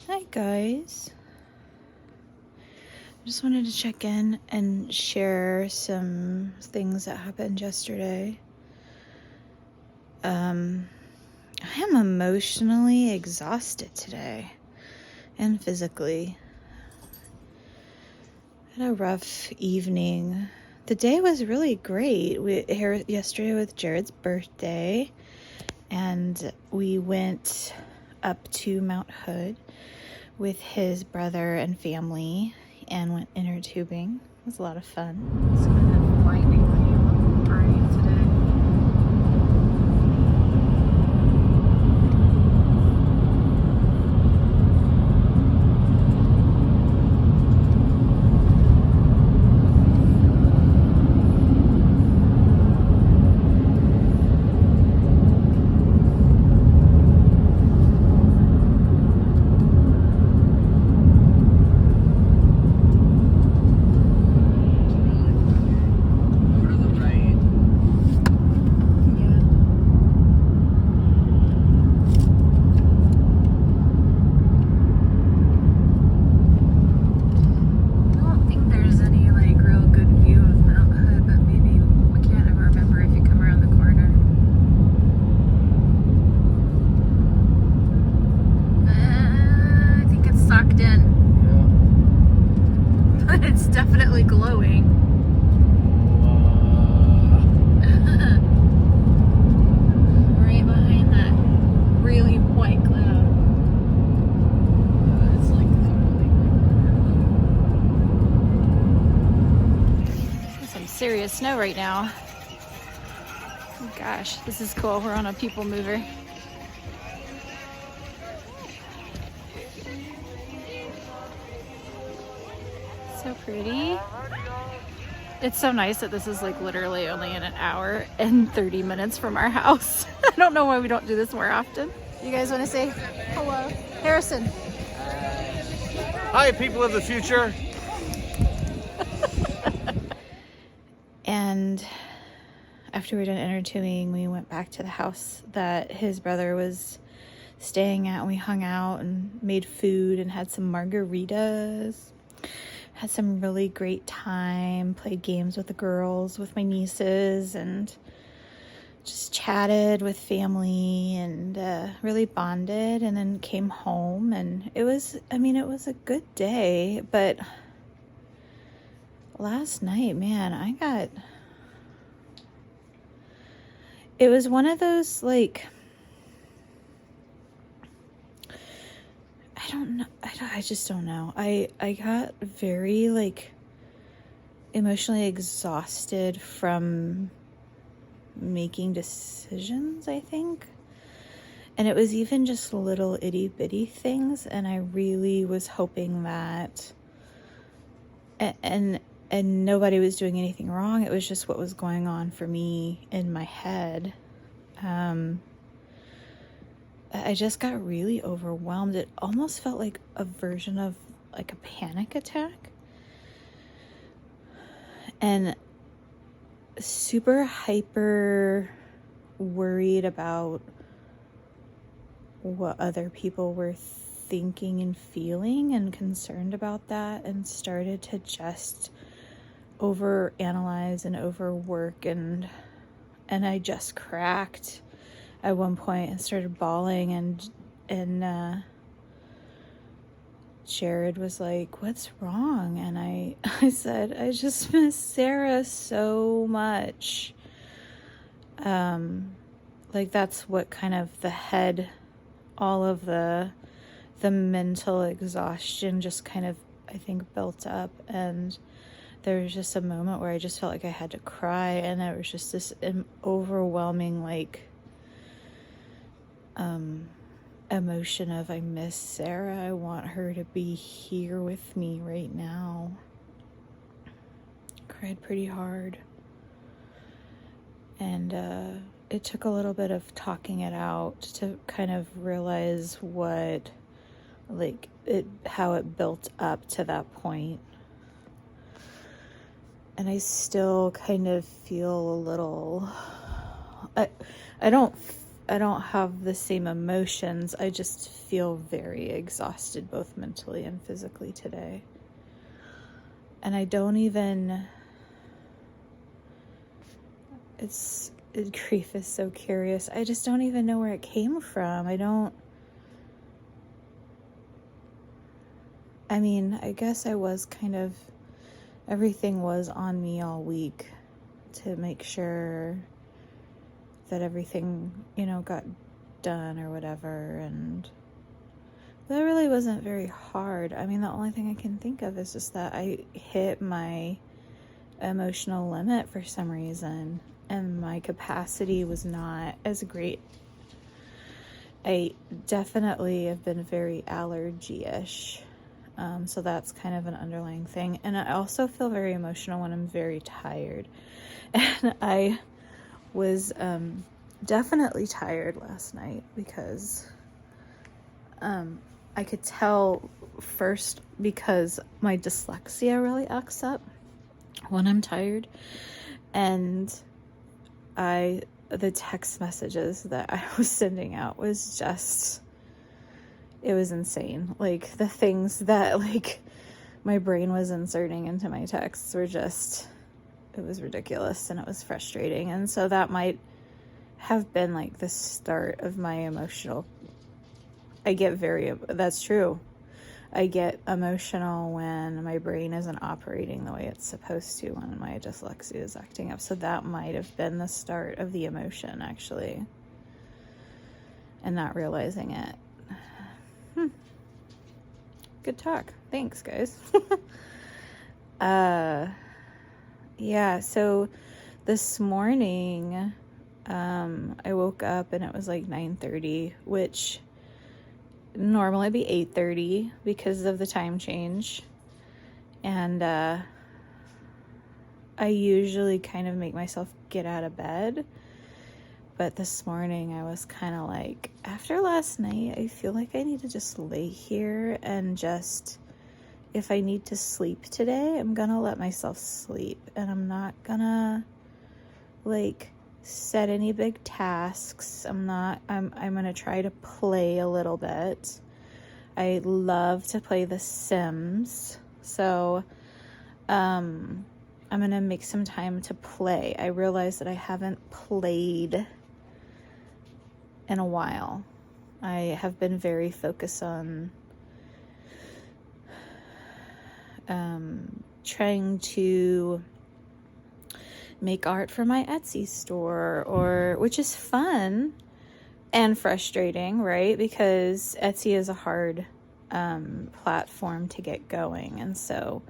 Hi guys. I just wanted to check in and share some things that happened yesterday. I am emotionally exhausted today and physically. I had a rough evening. The day was really great. We here yesterday with Jared's birthday, and we went up to Mount Hood with his brother and family and went inner tubing. It was a lot of fun. It's kind of blindingly bright today. It's definitely glowing. Right behind that really white cloud. It's like some serious snow right now. Oh gosh, this is cool. We're on a people mover. So pretty. It's so nice that this is like literally only in an hour and 30 minutes from our house. I don't know why we don't do this more often. You guys want to say hello? Harrison. Hi, people of the future. And after we were done inner tubing, we went back to the house that his brother was staying at, and we hung out and made food and had some margaritas. Had some really great time, played games with the girls, with my nieces, and just chatted with family and really bonded, and then came home. And it was a good day, but last night, man, it was one of those, like, I just don't know. I got very, like, emotionally exhausted from making decisions, I think. And it was even just little itty bitty things, and I really was hoping that and nobody was doing anything wrong. It was just what was going on for me in my head. I just got really overwhelmed. It almost felt like a version of like a panic attack. And super hyper worried about what other people were thinking and feeling, and concerned about that, and started to just overanalyze and overwork, and I just cracked at one point and started bawling, and Jared was like, "What's wrong?" And I said, "I just miss Sarah so much." Like, that's what kind of all of the mental exhaustion just kind of, I think, built up. And there was just a moment where I just felt like I had to cry, and there was just this overwhelming, like, emotion of, I miss Sarah. I want her to be here with me right now. Cried pretty hard. And it took a little bit of talking it out to kind of realize how it built up to that point. And I still kind of feel a little, I don't have the same emotions. I just feel very exhausted, both mentally and physically today. And I don't even, grief is so curious. I just don't even know where it came from. I guess I was everything was on me all week to make sure that everything, got done or whatever. And that really wasn't very hard. The only thing I can think of is just that I hit my emotional limit for some reason, and my capacity was not as great. I definitely have been very allergy-ish. So that's kind of an underlying thing. And I also feel very emotional when I'm very tired. And I was definitely tired last night because I could tell first because my dyslexia really acts up when I'm tired. And the text messages that I was sending out was just, it was insane. Like, the things that, my brain was inserting into my texts were just, it was ridiculous and it was frustrating. And so that might have been, the start of my emotional, that's true. I get emotional when my brain isn't operating the way it's supposed to, when my dyslexia is acting up. So that might have been the start of the emotion, actually, and not realizing it. Good talk. Thanks, guys. Yeah, so this morning, I woke up and it was 9:30, which normally be 8:30 because of the time change. And I usually kind of make myself get out of bed. But this morning I was kind of after last night, I feel like I need to just lay here and just, if I need to sleep today, I'm gonna let myself sleep. And I'm not gonna set any big tasks. I'm gonna try to play a little bit. I love to play The Sims. So I'm gonna make some time to play. I realize that I haven't played in a while. I have been very focused on trying to make art for my Etsy store, which is fun and frustrating, right? Because Etsy is a hard platform to get going. And so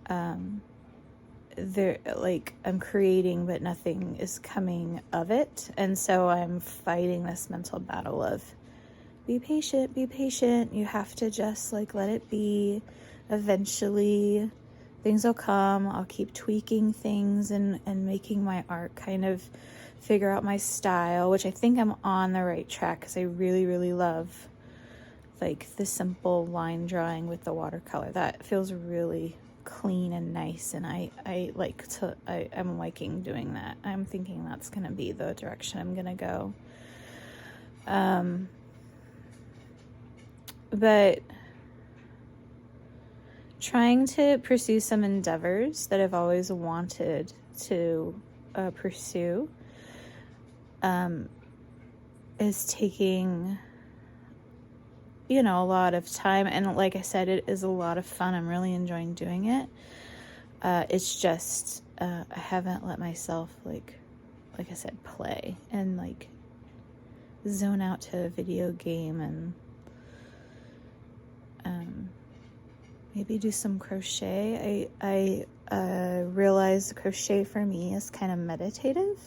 I'm creating, but nothing is coming of it. And so I'm fighting this mental battle of be patient. You have to just let it be. Eventually things will come. I'll keep tweaking things and making my art kind of figure out my style, which I think I'm on the right track because I really, really love the simple line drawing with the watercolor. That feels really clean and nice, and I'm liking doing that. I'm thinking that's gonna be the direction I'm gonna go. But trying to pursue some endeavors that I've always wanted to pursue is taking a lot of time, and like I said, it is a lot of fun. I'm really enjoying doing it. It's just I haven't let myself like I said, play and zone out to a video game and maybe do some crochet. I realize crochet for me is kind of meditative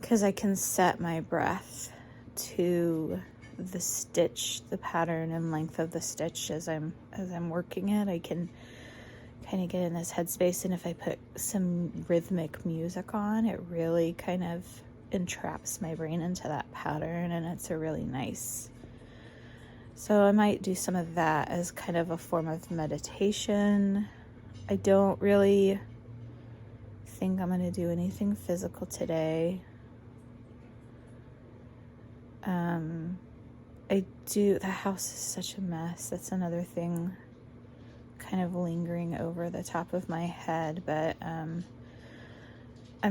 because I can set my breath to the stitch, the pattern and length of the stitch as I'm working it. I can kind of get in this headspace, and if I put some rhythmic music on, it really kind of entraps my brain into that pattern, and it's a really nice. So I might do some of that as kind of a form of meditation. I don't really think I'm going to do anything physical today. The house is such a mess. That's another thing kind of lingering over the top of my head, but I'm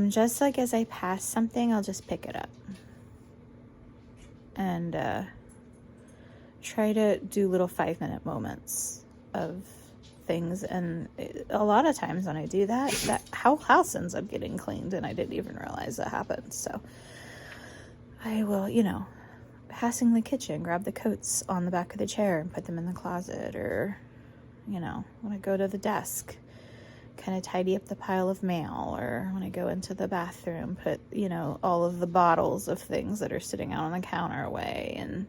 just like, as I pass something, I'll just pick it up and try to do little 5-minute moments of things. And a lot of times when I do that house ends up getting cleaned and I didn't even realize that happened. So I will, passing the kitchen, grab the coats on the back of the chair and put them in the closet, or when I go to the desk, kind of tidy up the pile of mail, or when I go into the bathroom, put all of the bottles of things that are sitting out on the counter away, and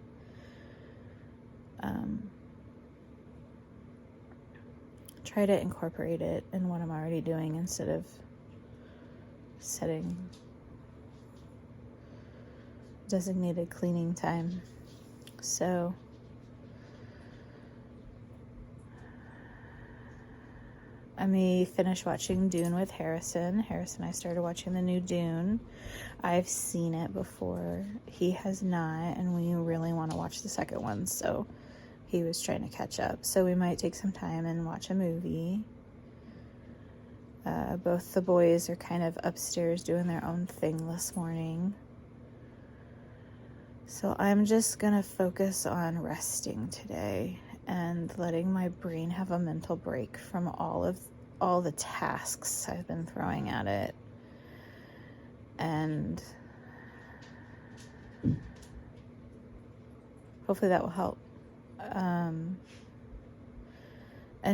try to incorporate it in what I'm already doing instead of setting designated cleaning time. So I may finish watching Dune with Harrison. Harrison and I started watching the new Dune. I've seen it before. He has not, and we really want to watch the second one, so he was trying to catch up. So we might take some time and watch a movie. Both the boys are kind of upstairs doing their own thing this morning. So I'm just going to focus on resting today and letting my brain have a mental break from all the tasks I've been throwing at it. And hopefully that will help. And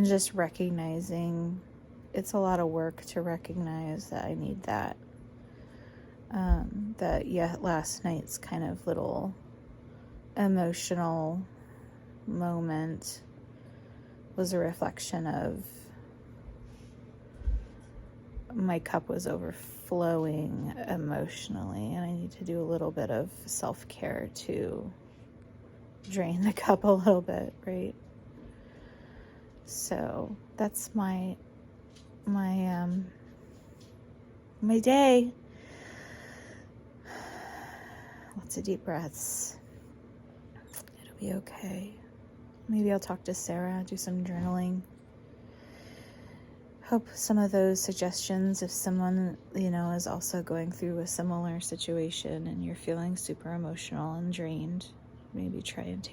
just recognizing it's a lot of work to recognize that I need that. Last night's kind of little emotional moment was a reflection of my cup was overflowing emotionally, and I need to do a little bit of self-care to drain the cup a little bit, right? So that's my day. Lots of deep breaths. It'll be okay. Maybe I'll talk to Sarah, do some journaling. Hope some of those suggestions, if someone, is also going through a similar situation and you're feeling super emotional and drained, maybe try and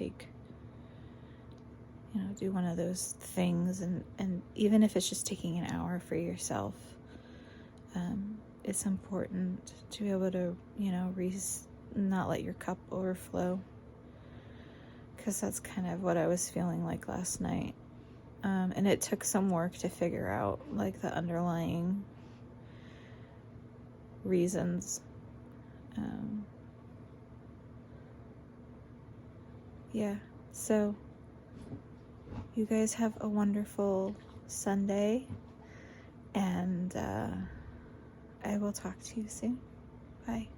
do one of those things. And even if it's just taking an hour for yourself, it's important to be able to, not let your cup overflow, because that's kind of what I was feeling like last night. And it took some work to figure out the underlying reasons. So you guys have a wonderful Sunday, and I will talk to you soon. Bye.